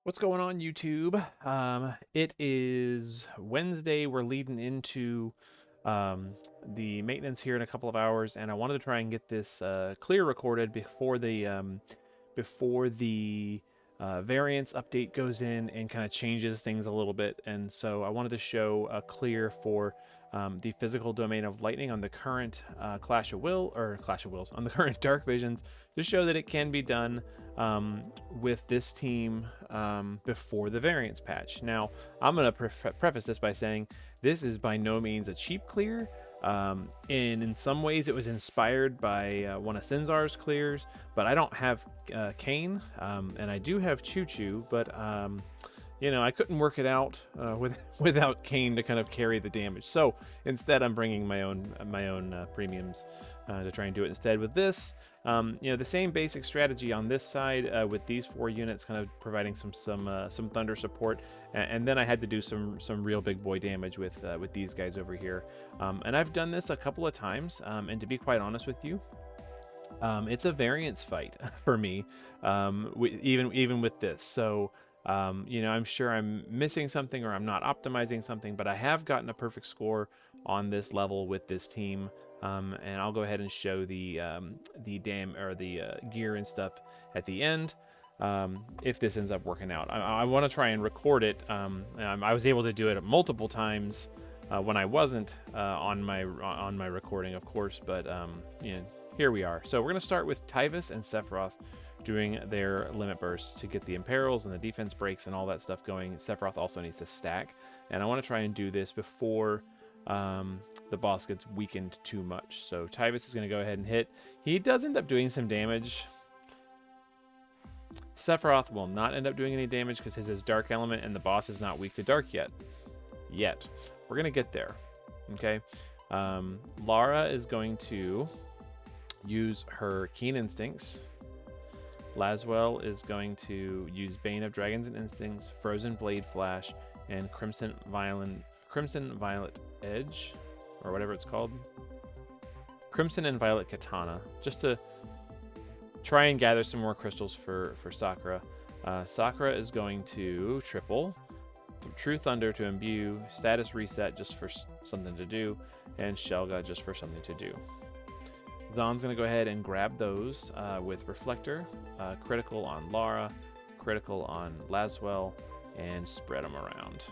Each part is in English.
What's going on, YouTube? It is Wednesday. We're leading into the maintenance here in a couple of hours, and I wanted to try and get this clear recorded before the variance update goes in and kind of changes things a little bit. And so I wanted to show a clear for the physical domain of lightning on the current Clash of Wills on the current Dark Visions, to show that it can be done with this team before the variance patch. Now, I'm going to preface this by saying this is by no means a cheap clear. And in some ways it was inspired by one of Sinzar's clears, but I don't have Kain, and I do have Chu Chu, but you know, I couldn't work it out without Kain to kind of carry the damage. So instead, I'm bringing my own premiums to try and do it instead with this. You know, the same basic strategy on this side with these 4 units, kind of providing some thunder support, and then I had to do some real big boy damage with these guys over here. And I've done this a couple of times, and to be quite honest with you, it's a variance fight for me, even with this. So. You know, I'm sure I'm missing something or I'm not optimizing something, but I have gotten a perfect score on this level with this team. And I'll go ahead and show the gear and stuff at the end, if this ends up working out. I want to try and record it. I was able to do it multiple times when I wasn't on my recording, of course, but you know, here we are. So we're going to start with Tyvis and Sephiroth doing their limit bursts to get the imperils and the defense breaks and all that stuff going. Sephiroth also needs to stack, and I want to try and do this before the boss gets weakened too much. So Tyvis is going to go ahead and hit. He does end up doing some damage. Sephiroth will not end up doing any damage because his is dark element and the boss is not weak to dark yet. We're going to get there. Okay. Lara is going to use her keen instincts. Laswell is going to use Bane of Dragons and Instincts, Frozen Blade Flash, and Crimson Violet Edge, or whatever it's called. Crimson and Violet Katana, just to try and gather some more crystals for Sakura. Sakura is going to triple True Thunder to imbue, Status Reset just for something to do, and Shelga just for something to do. Zon's going to go ahead and grab those with Reflector, critical on Lara, critical on Laswell, and spread them around.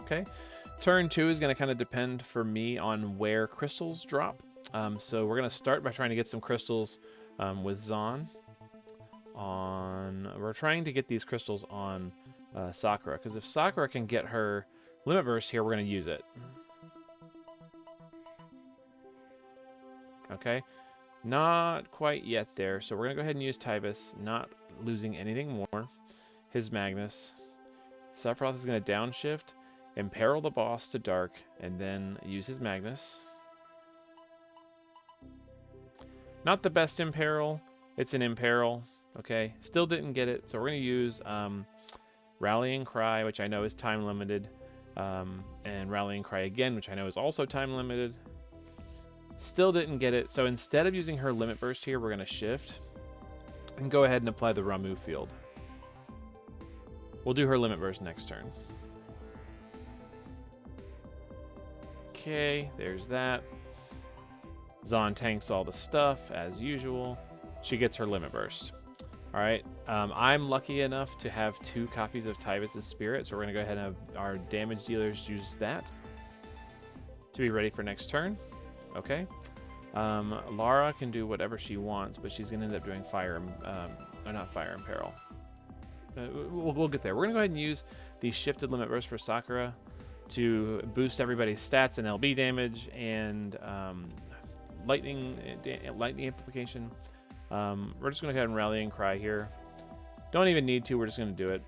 Okay, turn 2 is going to kind of depend for me on where crystals drop. So we're going to start by trying to get some crystals with Zon. We're trying to get these crystals on Sakura, because if Sakura can get her limit burst here, we're going to use it. Okay, not quite yet there, so we're gonna go ahead and use Tyvis, not losing anything more. His Magnus. Sephiroth is gonna downshift, imperil the boss to dark, and then use his Magnus. Not the best imperil, it's an imperil. Okay, still didn't get it, so we're gonna use Rallying Cry, which I know is time limited, and Rallying Cry again, which I know is also time limited. Still didn't get it, so instead of using her limit burst here, we're going to shift and go ahead and apply the Ramu field. We'll do her limit burst next turn. Okay, there's that. Zon tanks all the stuff as usual. She gets her limit burst. All right, I'm lucky enough to have 2 copies of Tyvis' Spirit, so we're going to go ahead and have our damage dealers use that to be ready for next turn. Okay, Lara can do whatever she wants, but she's gonna end up doing fire, or not fire and peril. We'll get there. We're gonna go ahead and use the shifted limit burst for Sakura to boost everybody's stats and LB damage and lightning amplification. We're just gonna go ahead and Rallying Cry here. Don't even need to. We're just gonna do it.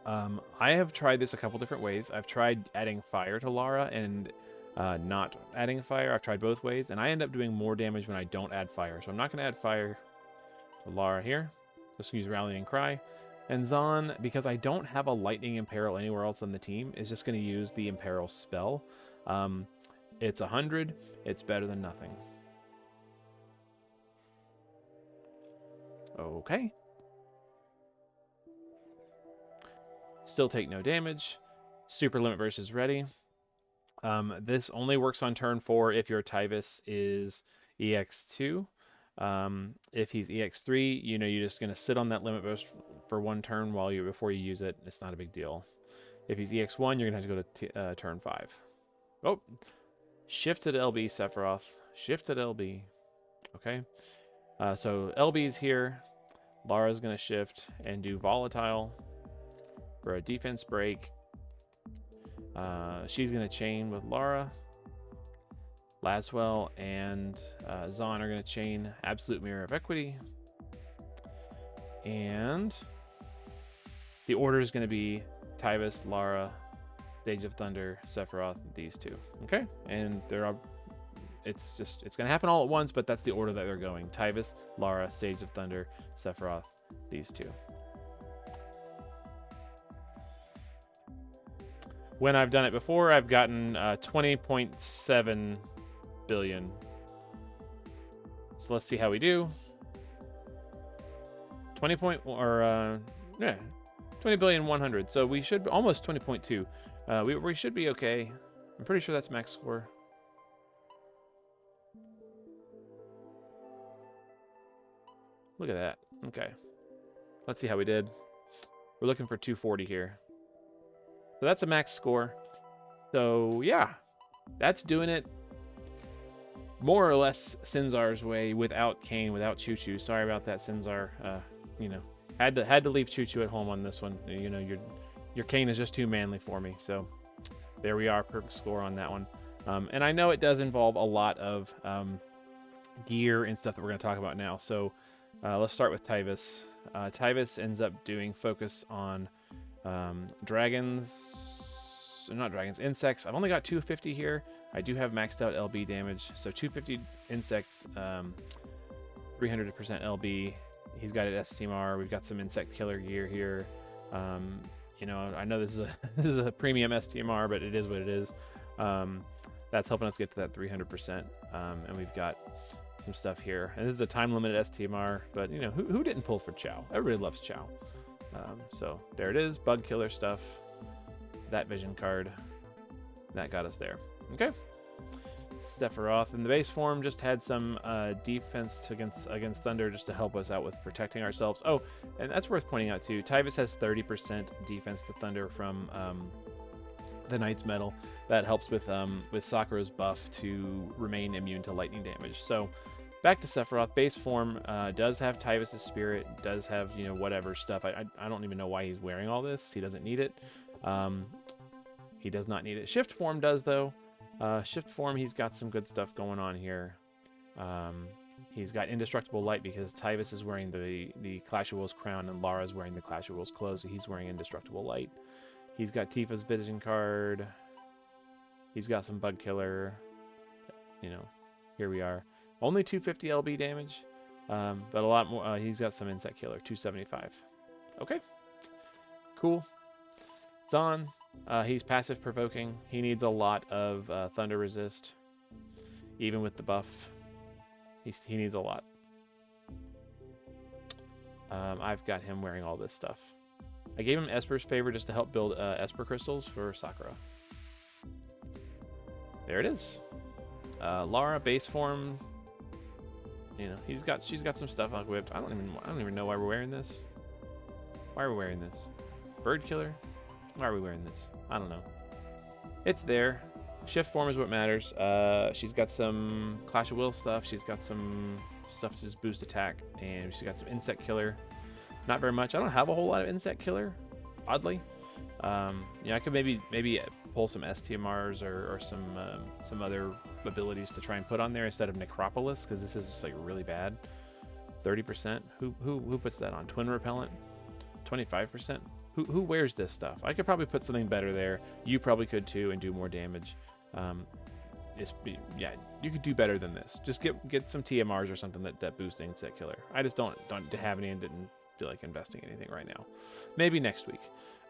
I have tried this a couple different ways. I've tried adding fire to Lara and not adding fire. I've tried both ways, and I end up doing more damage when I don't add fire. So I'm not going to add fire to Lara here. Just use Rallying Cry. And Zon, because I don't have a Lightning Imperil anywhere else on the team, is just going to use the Imperil spell. It's 100. It's better than nothing. Okay. Still take no damage. Super limit burst is ready. This only works on turn 4 if your Tyvis is EX2. If he's EX3, you know, you're just going to sit on that limit burst for 1 turn before you use it. It's not a big deal. If he's EX1, you're going to have to go to turn 5. Oh, shifted LB, Sephiroth. Shifted LB. Okay. So LB's here. Lara's going to shift and do Volatile for a defense break. She's going to chain with Lara. Laswell and Zahn are going to chain Absolute Mirror of Equity. And the order is going to be Tyvis, Lara, Stage of Thunder, Sephiroth, these two. Okay? And it's going to happen all at once, but that's the order that they're going. Tyvis, Lara, Sage of Thunder, Sephiroth, these two. When I've done it before, I've gotten 20.7 billion. So let's see how we do. 20 billion 100. So we should almost 20.2. We should be okay. I'm pretty sure that's max score. Look at that. Okay. Let's see how we did. We're looking for 240 here. So that's a max score. So yeah, that's doing it more or less Sinzar's way without Kain, without Chu Chu. Sorry about that, Sinzar. You know, had to leave Chu Chu at home on this one. You know, your Kain is just too manly for me. So there we are, perfect score on that one. And I know it does involve a lot of gear and stuff that we're going to talk about now. So let's start with Tyvis. Tyvis ends up doing focus on insects. I've only got 250 here. I do have maxed out LB damage, so 250 insects, 300% LB. He's got an STMR. We've got some insect killer gear here. You know, I know this is a premium STMR, but it is what it is. That's helping us get to that 300%. And we've got some stuff here. And this is a time limited STMR, but you know, who didn't pull for Chow? Everybody loves Chow. So there it is, bug killer stuff. That vision card, that got us there. Okay. Sephiroth in the base form just had some defense against Thunder just to help us out with protecting ourselves. Oh, and that's worth pointing out too. Tyvis has 30% defense to Thunder from the Knight's Metal. That helps with Sakura's buff to remain immune to lightning damage. So back to Sephiroth. Base form does have Tyvis' spirit, does have, you know, whatever stuff. I don't even know why he's wearing all this. He doesn't need it. He does not need it. Shift form does, though. Shift form, he's got some good stuff going on here. He's got Indestructible Light because Tyvis is wearing the Clash of Wills crown and Lara's wearing the Clash of Wills clothes, so he's wearing Indestructible Light. He's got Tifa's vision card. He's got some bug killer. You know, here we are. Only 250 LB damage, but a lot more. He's got some insect killer, 275. Okay, cool. Zahn, he's passive provoking. He needs a lot of thunder resist, even with the buff. He needs a lot. I've got him wearing all this stuff. I gave him Esper's favor just to help build Esper crystals for Sakura. There it is. Lara base form. You know, she's got some stuff equipped. I don't even know why we're wearing this. Why are we wearing this? Bird killer? Why are we wearing this? I don't know. It's there. Shift form is what matters. She's got some Clash of Wills stuff. She's got some stuff to just boost attack, and she's got some insect killer. Not very much. I don't have a whole lot of insect killer, oddly. You know, I could maybe pull some STMRs or some other abilities to try and put on there instead of Necropolis, because this is just like really bad. 30%. Who puts that on? Twin repellent. 25%. Who wears this stuff? I could probably put something better there. You probably could too, and do more damage. Yeah, you could do better than this. Just get some TMRs or something that boost insect killer. I just don't have any and didn't feel like investing anything right now. Maybe next week.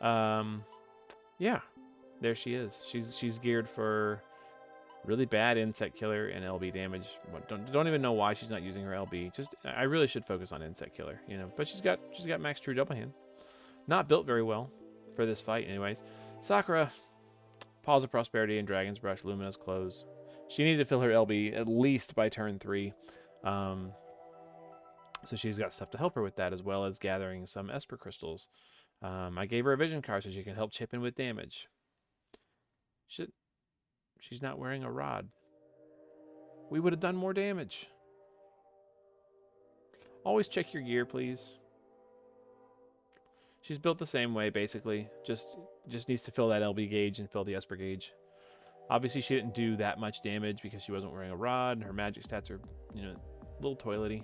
Yeah, there she is. She's geared for really bad insect killer and LB damage. Don't even know why she's not using her LB. I really should focus on insect killer, you know. But she's got max true double hand. Not built very well. for this fight anyways. Sakura, Paws of Prosperity and Dragon's Brush, Lumina's Clothes. She needed to fill her LB at least by turn 3. So she's got stuff to help her with that, as well as gathering some Esper Crystals. I gave her a Vision card so she can help chip in with damage. Shit. She's not wearing a rod. We would have done more damage. Always check your gear, please. She's built the same way, basically. Just needs to fill that LB gauge and fill the Esper gauge. Obviously, she didn't do that much damage because she wasn't wearing a rod. Her magic stats are, a little toilety.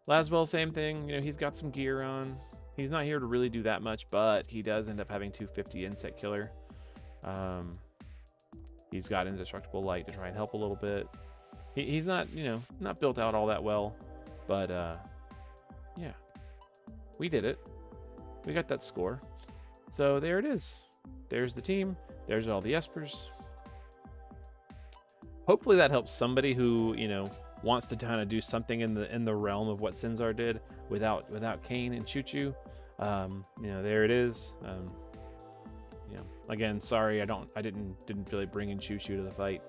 Laswell, same thing. He's got some gear on. He's not here to really do that much, but he does end up having 250 Insect Killer. He's got Indestructible Light to try and help a little bit. He's not, not built out all that well, but yeah, we did it. We got that score. So there it is. There's the team. There's all the Espers. Hopefully that helps somebody who, wants to kind of do something in the realm of what Sinzar did without Kain and Chu Chu. There it is. Again, sorry, I didn't really bring in Chu Chu to the fight.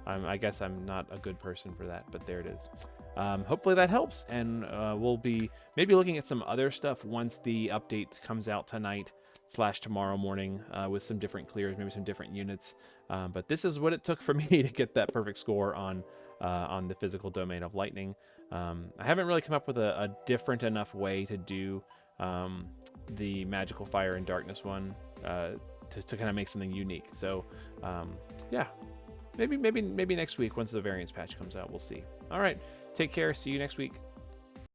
I guess I'm not a good person for that, but there it is. Hopefully that helps, and we'll be maybe looking at some other stuff once the update comes out tonight / tomorrow morning with some different clears, maybe some different units. But this is what it took for me to get that perfect score on the physical domain of lightning. I haven't really come up with a different enough way to do the magical fire and darkness one to kind of make something unique. So yeah, maybe next week once the variance patch comes out, we'll see. All right, take care. See you next week.